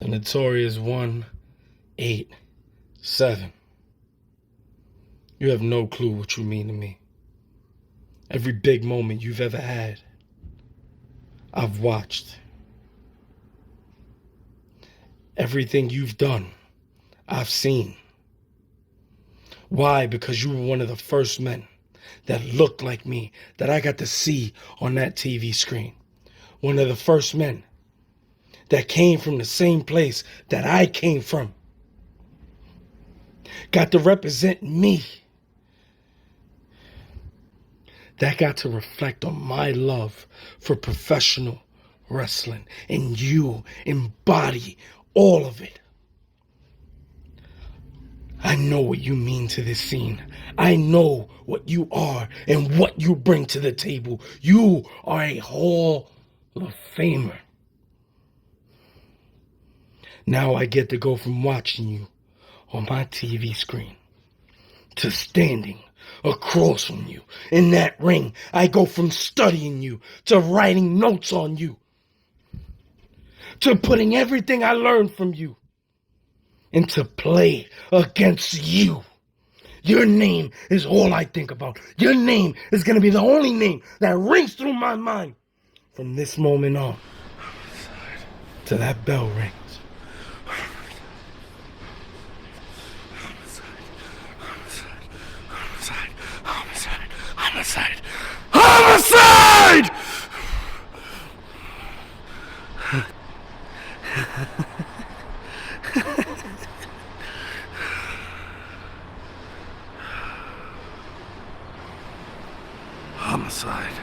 Notorious 187. You have no clue what you mean to me. Every big moment you've ever had, I've watched. Everything you've done, I've seen. Why? Because you were one of the first men that looked like me that I got to see on that TV screen. One of the first men that came from the same place that I came from. Got to represent me. That got to reflect on my love for professional wrestling. And you embody all of it. I know what you mean to this scene. I know what you are and what you bring to the table. You are a Hall of Famer. Now I get to go from watching you on my TV screen to standing across from you in that ring. I go from studying you to writing notes on you to putting everything I learned from you into play against you. Your name is all I think about. Your name is going to be the only name that rings through my mind from this moment on till that bell rings. Homicide! Homicide! Homicide.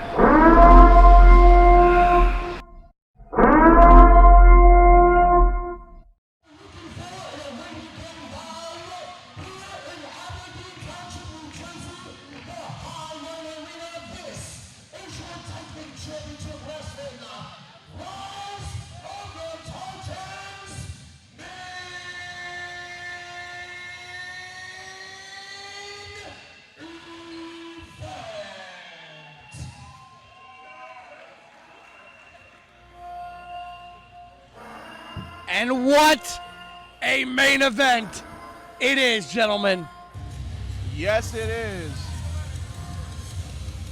And what a main event it is, gentlemen. Yes, it is.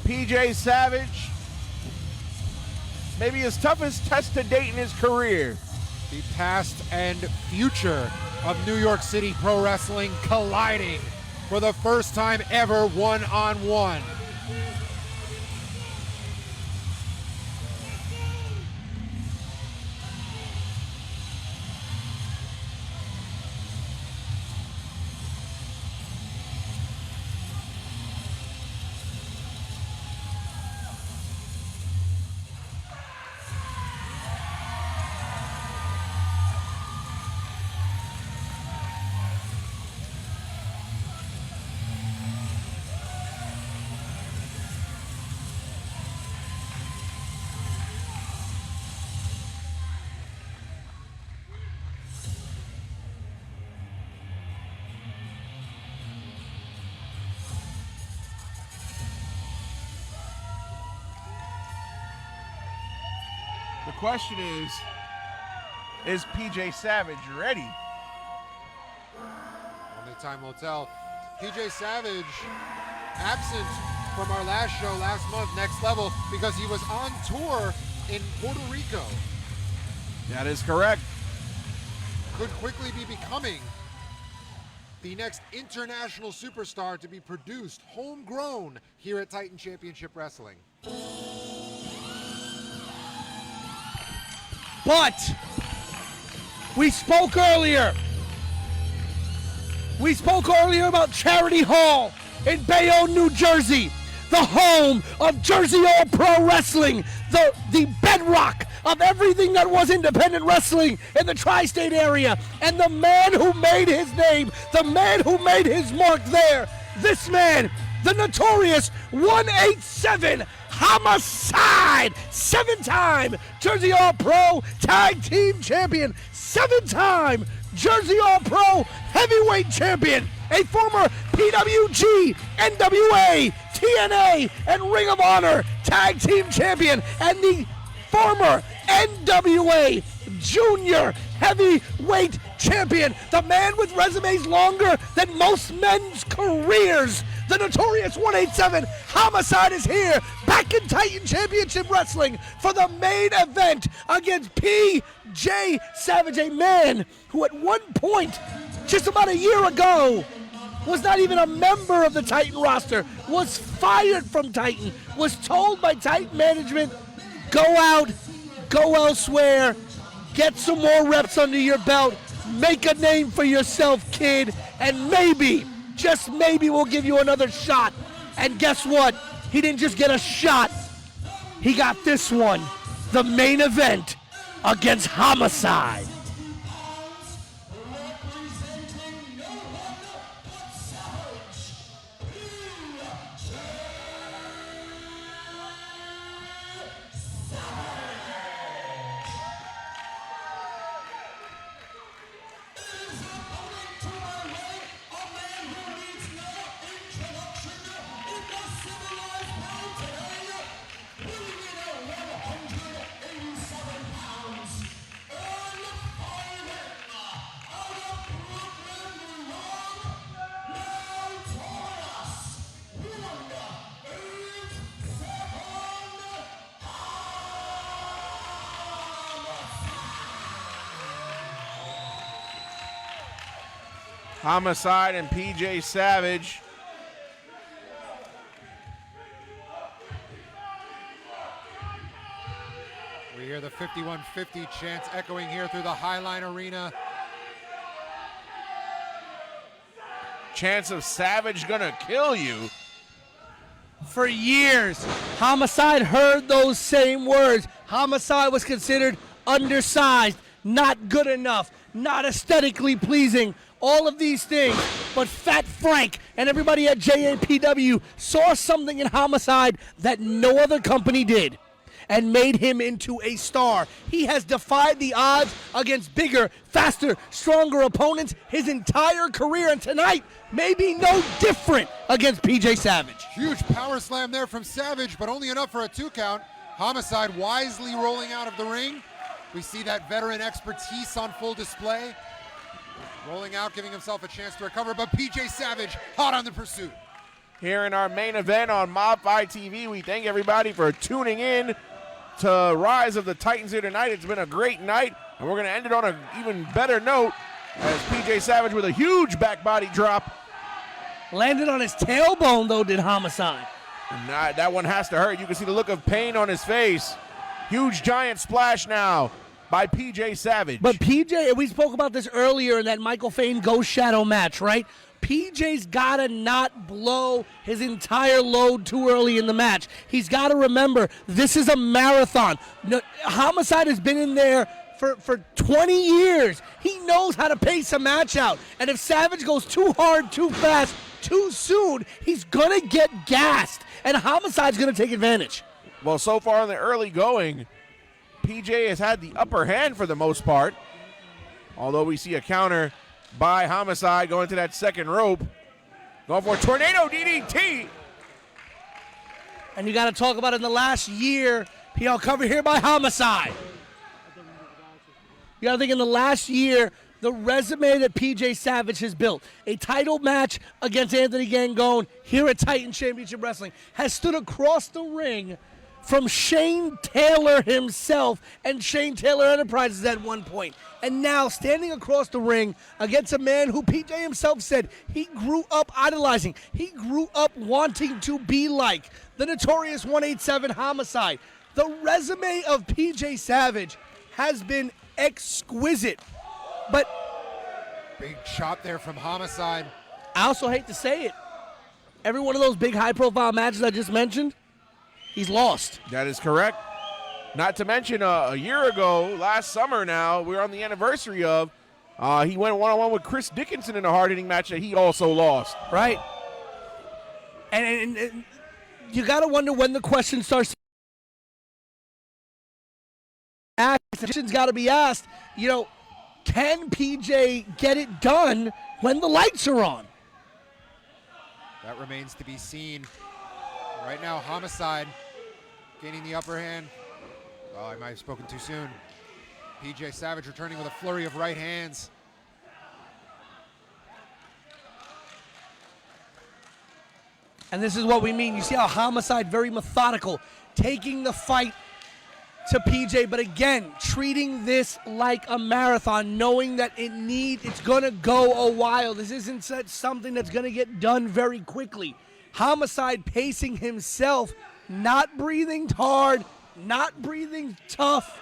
PJ Savage, maybe his toughest test to date in his career. The past and future of New York City Pro Wrestling colliding for the first time ever one-on-one. The question is PJ Savage ready? Only time will tell. PJ Savage absent from our last show last month, Next Level, because he was on tour in Puerto Rico. That is correct. Could quickly be becoming the next international superstar to be produced, homegrown, here at Titan Championship Wrestling. But we spoke earlier. We spoke earlier about Charity Hall in Bayonne, New Jersey, the home of Jersey All Pro Wrestling, the bedrock of everything that was independent wrestling in the tri-state area. And the man who made his name, the man who made his mark there, this man, the notorious 187 Homicide, 7-time Jersey All Pro Tag Team Champion, 7-time Jersey All Pro Heavyweight Champion, a former PWG, NWA, TNA, and Ring of Honor Tag Team Champion, and the former NWA Junior heavyweight champion, the man with resumes longer than most men's careers. The notorious 187 Homicide is here, back in Titan Championship Wrestling for the main event against PJ Savage, a man who at one point, just about a year ago, was not even a member of the Titan roster, was fired from Titan, was told by Titan management, go out, go elsewhere, get some more reps under your belt, make a name for yourself, kid, and maybe, just maybe we'll give you another shot. And guess what? He didn't just get a shot, he got this one, the main event against Homicide. Homicide and PJ Savage. We hear the 5150 chants echoing here through the Highline Arena. Chance of Savage gonna kill you. For years, Homicide heard those same words. Homicide was considered undersized, not good enough, not aesthetically pleasing, all of these things. But Fat Frank and everybody at JAPW saw something in Homicide that no other company did and made him into a star. He has defied the odds against bigger, faster, stronger opponents his entire career, and tonight may be no different against PJ Savage. Huge power slam there from Savage, but only enough for a 2 count. Homicide wisely rolling out of the ring. We see that veteran expertise on full display. Rolling out, giving himself a chance to recover, but PJ Savage hot on the pursuit. Here in our main event on mobfitv, we thank everybody for tuning in to Rise of the Titans here tonight. It's been a great night, and we're going to end it on an even better note as PJ Savage with a huge back body drop. Landed on his tailbone, though, did Homicide. And that one has to hurt. You can see the look of pain on his face. Huge giant splash now by PJ Savage. But PJ, we spoke about this earlier in that Michael Fane Ghost Shadow match, right? PJ's got to not blow his entire load too early in the match. He's got to remember, this is a marathon. Homicide has been in there for 20 years. He knows how to pace a match out. And if Savage goes too hard, too fast, too soon, he's going to get gassed. And Homicide's going to take advantage. Well, so far in the early going, PJ has had the upper hand for the most part. Although we see a counter by Homicide going to that second rope. Going for a tornado DDT. And you got to talk about in the last year, PL cover here by Homicide. You got to think in the last year, the resume that PJ Savage has built, a title match against Anthony Gangone here at Titan Championship Wrestling, has stood across the ring from Shane Taylor himself and Shane Taylor Enterprises at one point. And now standing across the ring against a man who PJ himself said he grew up idolizing, he grew up wanting to be like, the notorious 187 Homicide. The resume of PJ Savage has been exquisite. But big chop there from Homicide. I also hate to say it, every one of those big high-profile matches I just mentioned, he's lost. That is correct. Not to mention a year ago, last summer now, we're on the anniversary of, he went one-on-one with Chris Dickinson in a hard-hitting match that he also lost. Right. And you got to wonder when the question starts. The question's got to be asked, you know, can PJ get it done when the lights are on? That remains to be seen. Right now, Homicide gaining the upper hand. Oh, I might have spoken too soon. PJ Savage returning with a flurry of right hands. And this is what we mean. You see how Homicide, very methodical, taking the fight to PJ, but again, treating this like a marathon, knowing that it's going to go a while. This isn't something that's going to get done very quickly. Homicide pacing himself, not breathing hard, not breathing tough,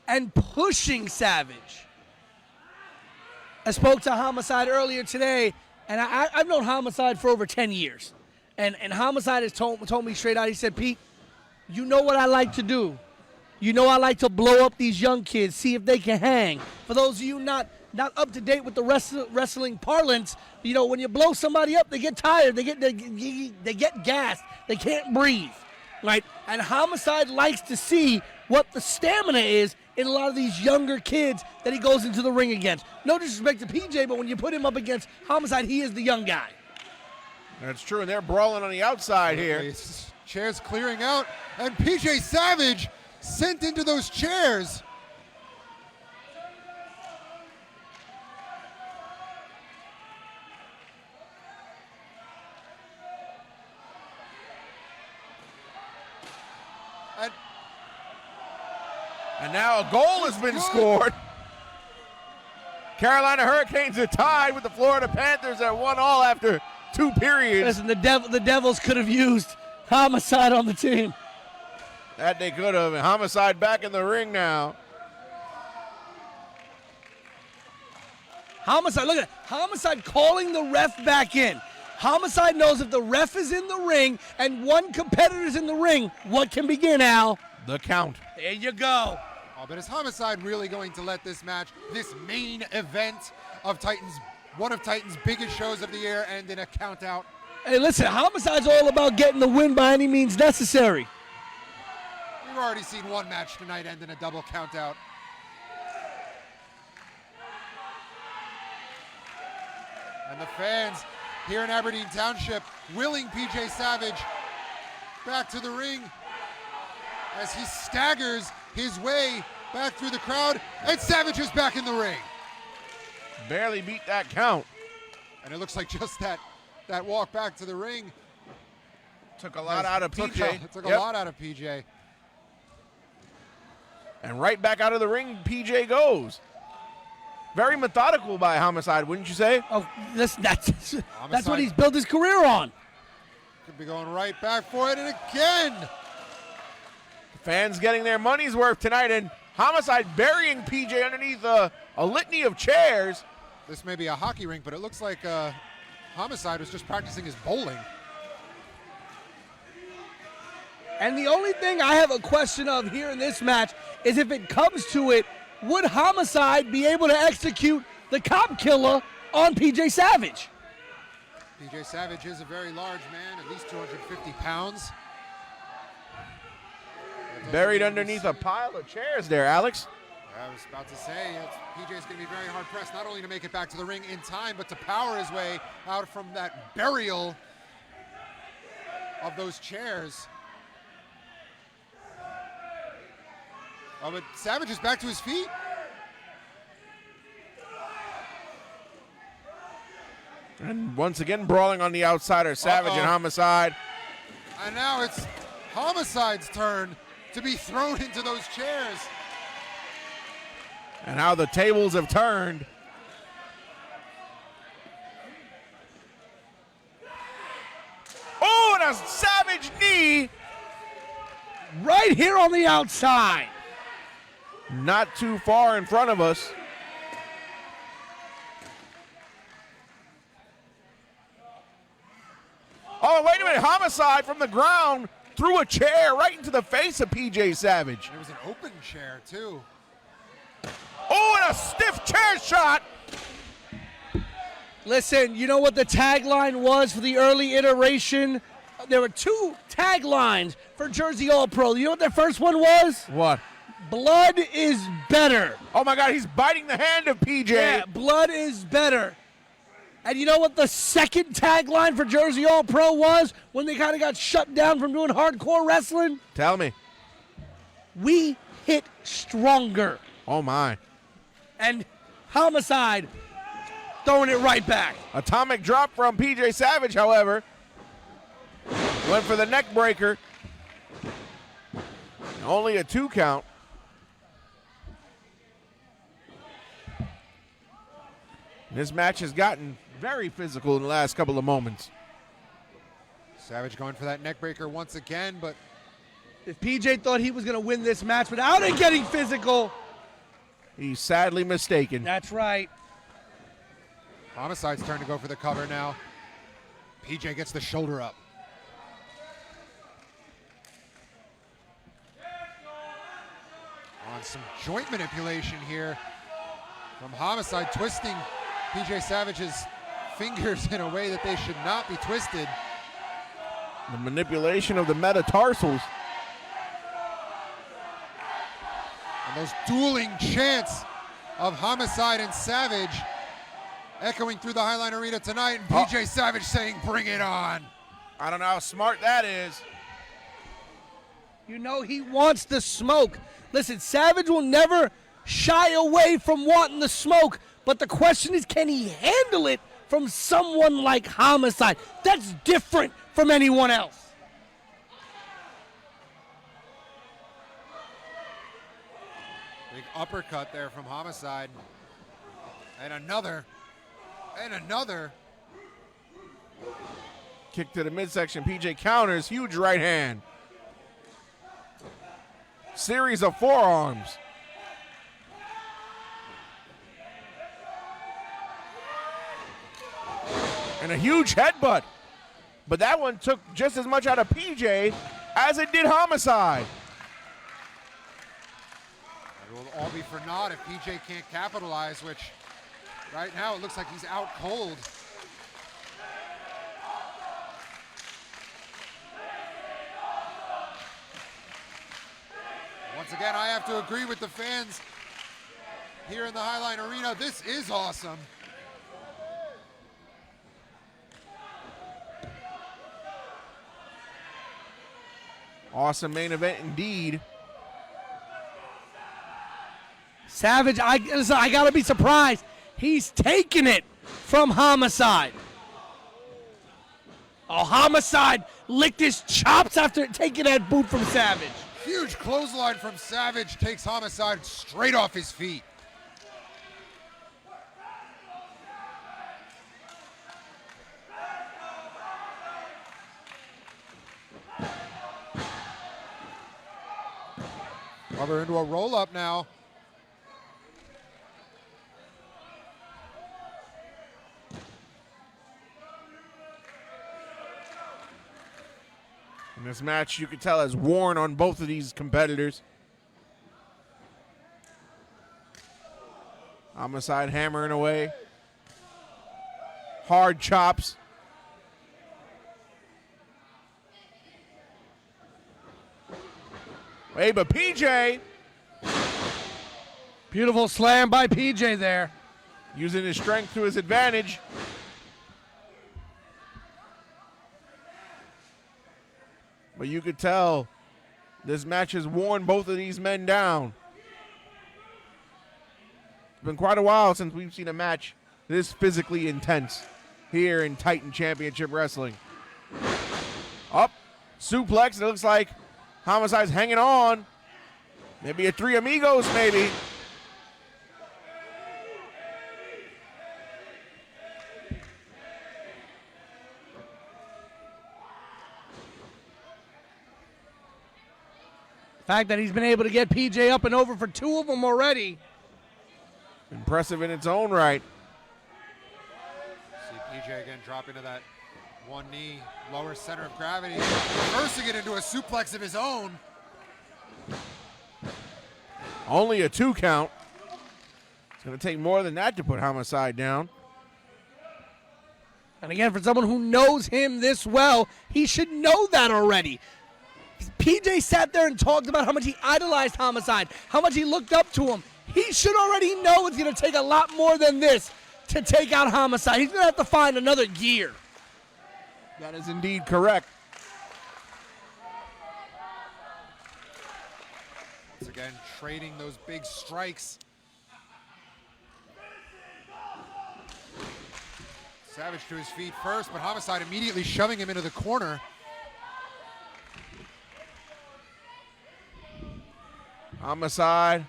and pushing Savage. I spoke to Homicide earlier today, and I've known Homicide for over 10 years. And Homicide has told me straight out, he said, Pete, you know what I like to do. You know I like to blow up these young kids, see if they can hang. For those of you not up to date with the wrestling parlance, you know, when you blow somebody up, they get tired, they get gassed, they can't breathe, right? And Homicide likes to see what the stamina is in a lot of these younger kids that he goes into the ring against. No disrespect to PJ, but when you put him up against Homicide, he is the young guy. That's true, and they're brawling on the outside here. Chairs clearing out, and PJ Savage sent into those chairs. And now a goal has been scored. Carolina Hurricanes are tied with the Florida Panthers at 1-1 after 2 periods. Listen, the Devils could have used Homicide on the team. That they could have. And Homicide back in the ring now. Homicide, look at it. Homicide calling the ref back in. Homicide knows if the ref is in the ring and one competitor is in the ring, what can begin, Al? The count. There you go. Oh, but is Homicide really going to let this match, this main event of Titans, one of Titans' biggest shows of the year, end in a count out? Hey, listen, Homicide's all about getting the win by any means necessary. We've already seen one match tonight end in a double count out. And the fans here in Aberdeen Township willing PJ Savage back to the ring as he staggers his way back through the crowd, and Savage is back in the ring. Barely beat that count. And it looks like just that walk back to the ring took a lot out of PJ. Took a lot out of PJ. And right back out of the ring, PJ goes. Very methodical by Homicide, wouldn't you say? Oh, listen, that's what he's built his career on. Could be going right back for it, and again. Fans getting their money's worth tonight, and Homicide burying PJ underneath a litany of chairs. This may be a hockey rink, but it looks like Homicide was just practicing his bowling. And the only thing I have a question of here in this match is if it comes to it, would Homicide be able to execute the cop killer on PJ Savage? PJ Savage is a very large man, at least 250 pounds. Buried underneath a pile of chairs there, Alex. I was about to say, PJ's going to be very hard-pressed, not only to make it back to the ring in time, but to power his way out from that burial of those chairs. Oh, but Savage is back to his feet. And once again, brawling on the outside are Savage and Homicide. And now it's Homicide's turn to be thrown into those chairs. And how the tables have turned. Oh, and a Savage knee. Right here on the outside. Not too far in front of us. Oh, wait a minute. Homicide from the ground threw a chair right into the face of PJ Savage. It was an open chair, too. Oh, and a stiff chair shot. Listen, you know what the tagline was for the early iteration? There were 2 taglines for Jersey All-Pro. You know what their first one was? What? Blood is better. Oh, my God, he's biting the hand of PJ. Yeah, blood is better. And you know what the second tagline for Jersey All-Pro was when they kind of got shut down from doing hardcore wrestling? Tell me. We hit stronger. Oh, my. And Homicide throwing it right back. Atomic drop from PJ Savage, however. Went for the neck breaker. Only a 2 count. This match has gotten very physical in the last couple of moments. Savage going for that neck breaker once again, but If PJ thought he was going to win this match without it getting physical, he's sadly mistaken. that's right. Homicide's turn to go for the cover now. PJ gets the shoulder up. On some joint manipulation here from Homicide, twisting PJ Savage's fingers in a way that they should not be twisted. The manipulation of the metatarsals. And those dueling chants of Homicide and Savage echoing through the Highline Arena tonight, and PJ Savage saying, "Bring it on." I don't know how smart that is. You know he wants the smoke. Listen, Savage will never shy away from wanting the smoke, but the question is, can he handle it from someone like Homicide? That's different from anyone else. Big uppercut there from Homicide. And another. And another. Kick to the midsection. PJ counters. Huge right hand. Series of forearms. And a huge headbutt. But that one took just as much out of PJ as it did Homicide. It will all be for naught if PJ can't capitalize, which right now it looks like he's out cold. Once again, I have to agree with the fans here in the Highline Arena. This is awesome. Awesome main event indeed. Savage, I gotta be surprised. He's taking it from Homicide. Oh, Homicide licked his chops after taking that boot from Savage. Huge clothesline from Savage takes Homicide straight off his feet. Cover into a roll-up now. And this match, you could tell, has worn on both of these competitors. Homicide hammering away. Hard chops. Hey, but PJ Beautiful slam by PJ there. using his strength to his advantage. But you could tell this match has worn both of these men down. It's been quite a while since we've seen a match this physically intense here in Titan Championship Wrestling. Up, suplex, and it looks like Homicide's hanging on. Maybe a Three Amigos, maybe. The fact that he's been able to get PJ up and over for two of them already. Impressive in its own right. See PJ again dropping to that one knee, lower center of gravity, reversing it into a suplex of his own. Only a 2 count. It's going to take more than that to put Homicide down. And again, for someone who knows him this well, he should know that already. PJ sat there and talked about how much he idolized Homicide, how much he looked up to him. He should already know it's going to take a lot more than this to take out Homicide. He's going to have to find another gear. That is indeed correct. Once again, trading those big strikes. Savage to his feet first, but Homicide immediately shoving him into the corner. Homicide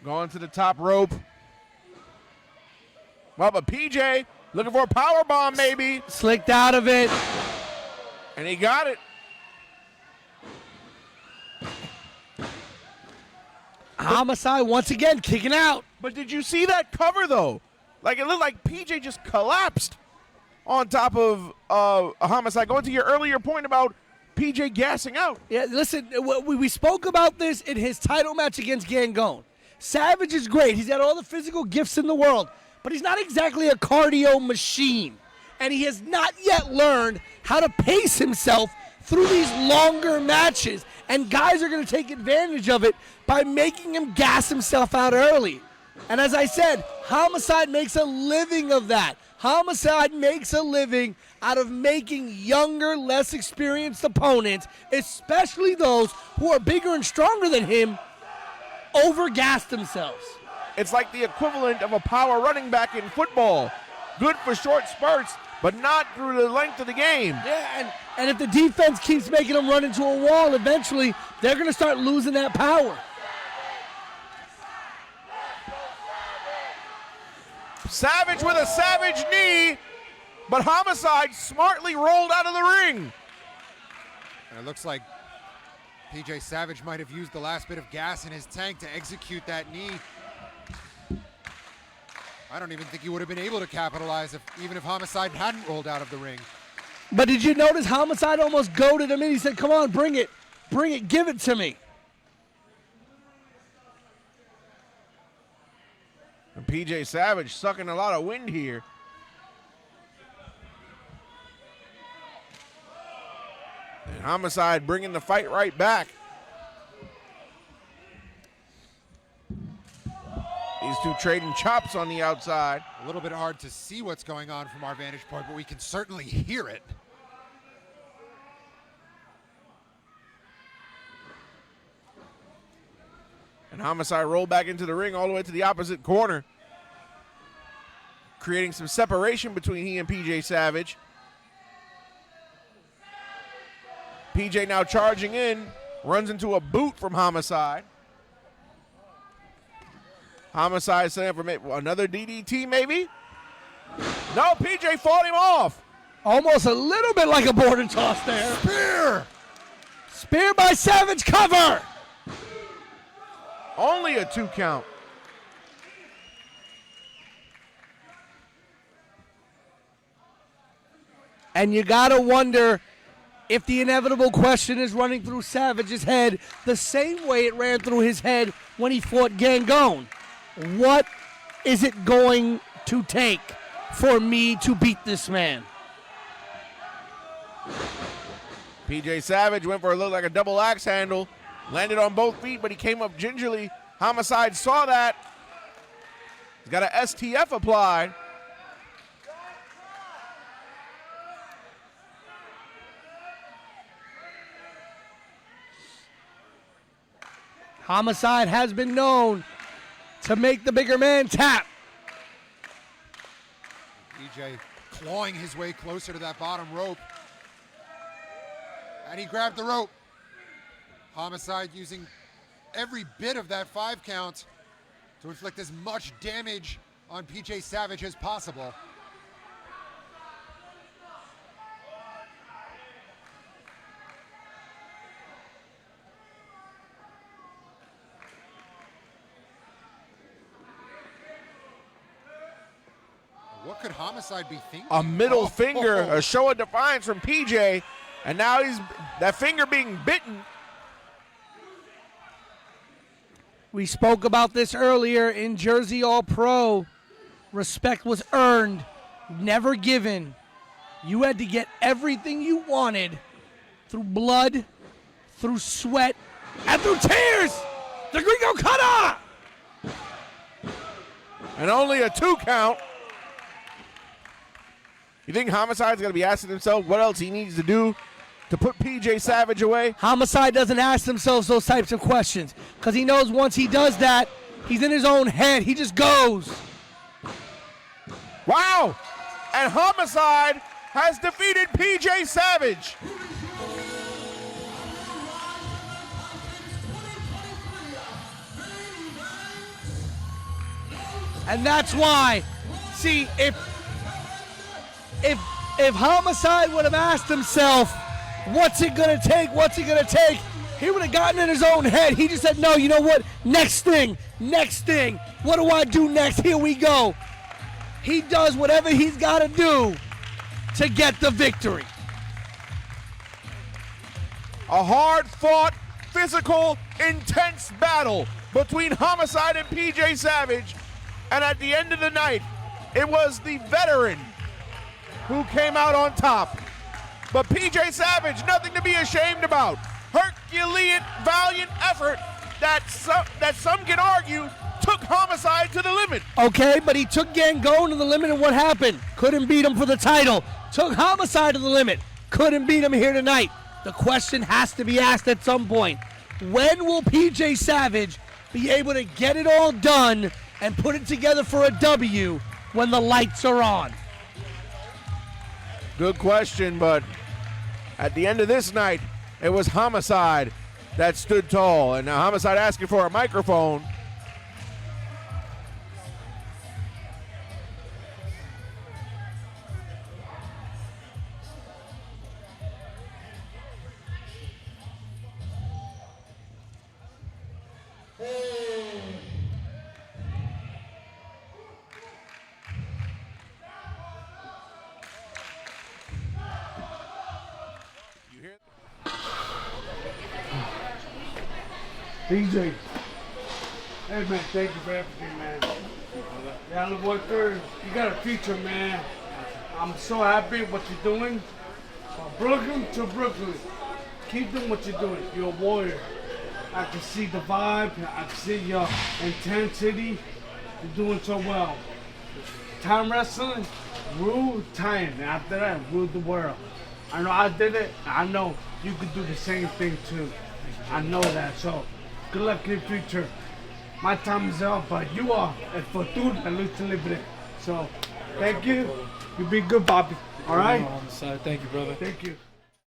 going to the top rope. Well, but PJ looking for a power bomb, maybe. Slicked out of it. And he got it. Homicide once again kicking out. But did you see that cover, though? Like, it looked like PJ just collapsed on top of a Homicide. Going to your earlier point about PJ gassing out. Yeah, listen, we spoke about this in his title match against Gangone. Savage is great. He's got all the physical gifts in the world, but he's not exactly a cardio machine. And he has not yet learned how to pace himself through these longer matches. And guys are going to take advantage of it by making him gas himself out early. And as I said, Homicide makes a living of that. Homicide makes a living out of making younger, less experienced opponents, especially those who are bigger and stronger than him, overgas themselves. It's like the equivalent of a power running back in football. Good for short spurts, but not through the length of the game. Yeah, and if the defense keeps making them run into a wall, eventually they're going to start losing that power. Savage with a savage knee, but Homicide smartly rolled out of the ring. And it looks like PJ Savage might have used the last bit of gas in his tank to execute that knee. I don't even think he would have been able to capitalize even if Homicide hadn't rolled out of the ring. But did you notice Homicide almost goaded him in? He said, come on, bring it, give it to me. And PJ Savage sucking a lot of wind here. And Homicide bringing the fight right back. These two trading chops on the outside. A little bit hard to see what's going on from our vantage point, but we can certainly hear it. And Homicide rolled back into the ring all the way to the opposite corner, creating some separation between he and PJ Savage. PJ now charging in, runs into a boot from Homicide. Homicide setting up for another DDT maybe? No, PJ fought him off. Almost a little bit like a border toss there. Spear! Spear by Savage, cover! Only a 2 count. And you gotta wonder if the inevitable question is running through Savage's head the same way it ran through his head when he fought Gangone. What is it going to take for me to beat this man? PJ Savage went for a look like a double axe handle. Landed on both feet, but he came up gingerly. Homicide saw that. He's got a STF applied. Homicide has been known to make the bigger man tap. PJ clawing his way closer to that bottom rope. And he grabbed the rope. Homicide using every bit of that 5 count to inflict as much damage on PJ Savage as possible. What could Homicide be thinking? A middle finger, a show of defiance from PJ, and now he's that finger being bitten. We spoke about this earlier in Jersey All-Pro. Respect was earned, never given. You had to get everything you wanted through blood, through sweat, and through tears. The Gringo Cutter! And only a 2 count. You think Homicide's going to be asking himself what else he needs to do to put PJ Savage away? Homicide doesn't ask themselves those types of questions because he knows once he does that, he's in his own head. He just goes. Wow! And Homicide has defeated PJ Savage. And that's why, see, if Homicide would have asked himself, what's it gonna take, he would have gotten in his own head. He just said, no, you know what, next thing, what do I do next, here we go. He does whatever he's gotta do to get the victory. A hard-fought, physical, intense battle between Homicide and PJ Savage. And at the end of the night, it was the veteran who came out on top. But PJ Savage, nothing to be ashamed about. Herculean, valiant effort that some can argue took Homicide to the limit. Okay, but he took Gangone to the limit, and what happened? Couldn't beat him for the title. Took Homicide to the limit. Couldn't beat him here tonight. The question has to be asked at some point. When will PJ Savage be able to get it all done and put it together for a W when the lights are on? Good question, but at the end of this night, it was Homicide that stood tall. And now Homicide asking for a microphone. DJ. Hey man, thank you for everything, man. Yeah, look what you got a future, man. I'm so happy what you're doing. From Brooklyn to Brooklyn. Keep doing what you're doing. You're a warrior. I can see the vibe. I can see your intensity. You're doing so well. Time wrestling, rule time. After that, rule the world. I know I did it. I know you could do the same thing too. I know that. So, good luck in the future. My time is up, but you are el futuro de lucha libre. So, thank you. You be good, Bobby. All right? Thank you, brother. Thank you.